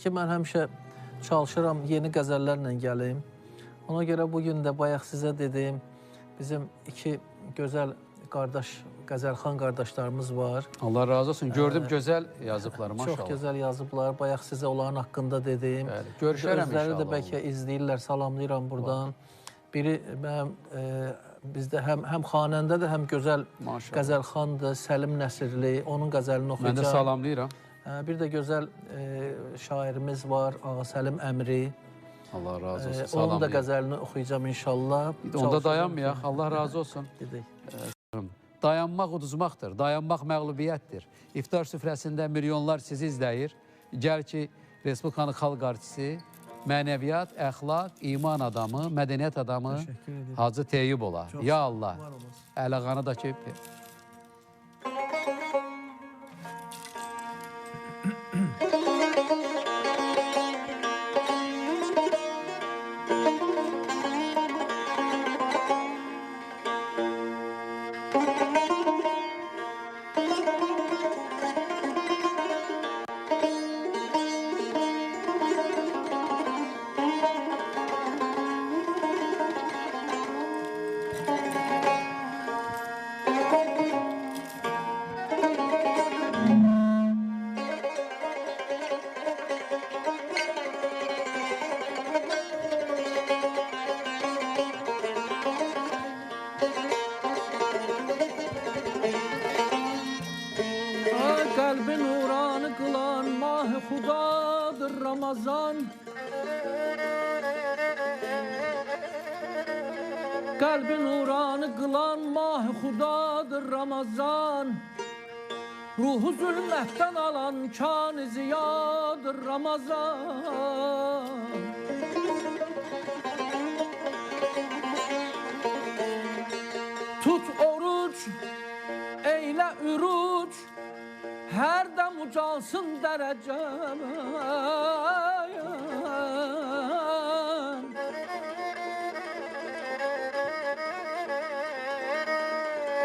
ki, mən həmişə çalışıram yeni qəzəllərlə gəleyim. Ona görə bugün də bayaq sizə dediyim bizim iki gözəl qardaş, qəzəlxan qardaşlarımız var. Allah razı olsun. Gördüm gözəl yazıblar maşallah. Çox gözəl yazıblar. Bayaq sizə onların haqqında dediyim. Görüşərəm inşallah. Özləri də bəlkə izləyirlər, salamlayıram buradan. Biri mənim bizdə həm xanəndədir, həm gözəl qəzəlxandır, Səlim Nəsirli, onun qəzəlini oxuyacaq. Mən də salamlayıram. Bir də gözəl şairimiz var, Ağa Səlim Əmri. Allah razı olsun, Onun da salamlayıram. qəzəlini oxuyacağım inşallah. Onda dayanmayaq, Allah razı olsun. Gedək. Dayanmaq uduzmaqdır, dayanmaq məğlubiyyətdir. İftar süfrəsində milyonlar sizi izləyir. Gəl ki, Respublikanın xalq artisti, mənəviyyat, əxlaq, iman adamı, mədəniyyət adamı Hacı Teyyub ola. Ya Allah, əlaqanı da ki... Kalbi nuranı kılan mah-ı hudadır Ramazan. Kalbi nuranı kılan mah-ı hudadır Ramazan. Ruhu zulmetten alan kan-ı ziyadır Ramazan. Tut oruç, eyle üruç, her dem ucalsın derecen.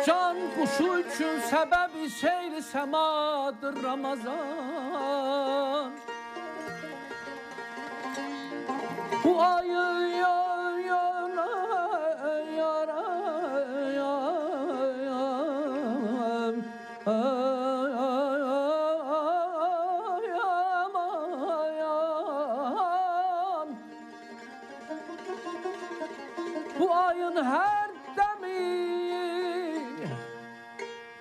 Can kuşu için sebebi seyri semadır Ramazan. Bu ayı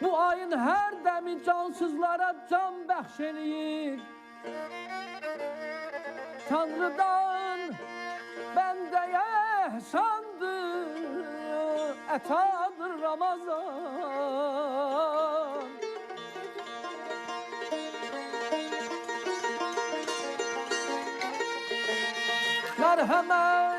bu ayın her demi cansızlara can bəxşeliyir. Tanrıdan bendeye ehsandır, etadır Ramazan. Merhamet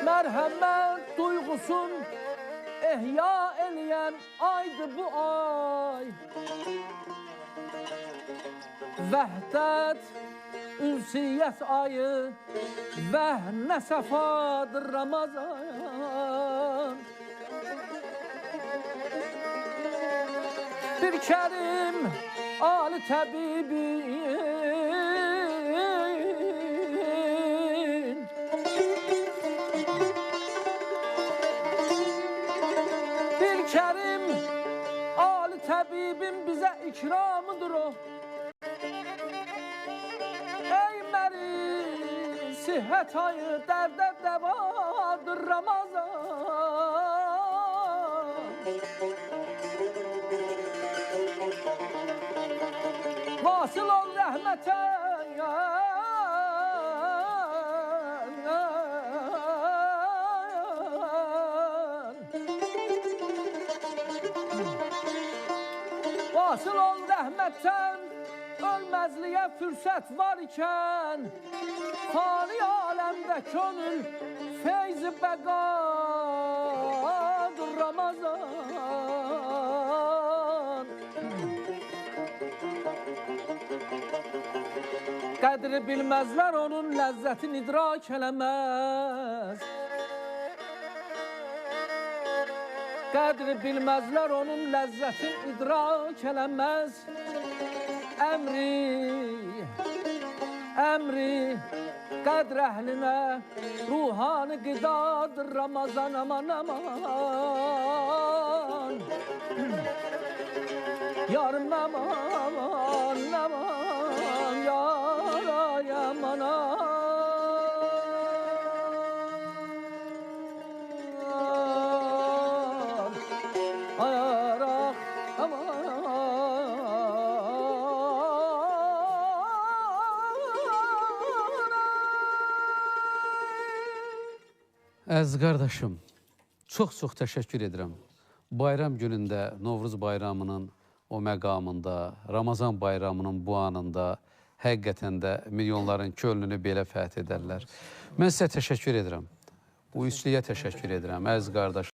merhamet duygusun ehya eleyen aydı bu ay. Vehdet, ünsiyet ayı, vehne sefadır Ramazan. Bir kerim Ali tabibin, bir kerim Ali tabibin bize ikramıdır o. Ey meri sihet ayı derde devadır Ramazan. Vasıl ol rahmete ya. Vasıl ol rahmetten, ölmezliğe fırsat var iken, fani alemde gönül feyz-i begadır Ramazan. Qədri bilməzlər, onun ləzzətini idrak eləməz. Qədri bilməzlər, onun ləzzətini idrak eləməz. Əmri qədr əhlinə ruhani qidadır Ramazan, aman aman. Yarım aman aman, yar aman ayarak aman. Əziz qardaşım, çox təşəkkür edirəm. Bayram günündə, Novruz bayramının o məqamında, Ramazan bayramının bu anında həqiqətən də milyonların könlünü belə fəth edərlər. Mən sizə təşəkkür edirəm. Bu üçlüyə təşəkkür edirəm, əziz qardaşım.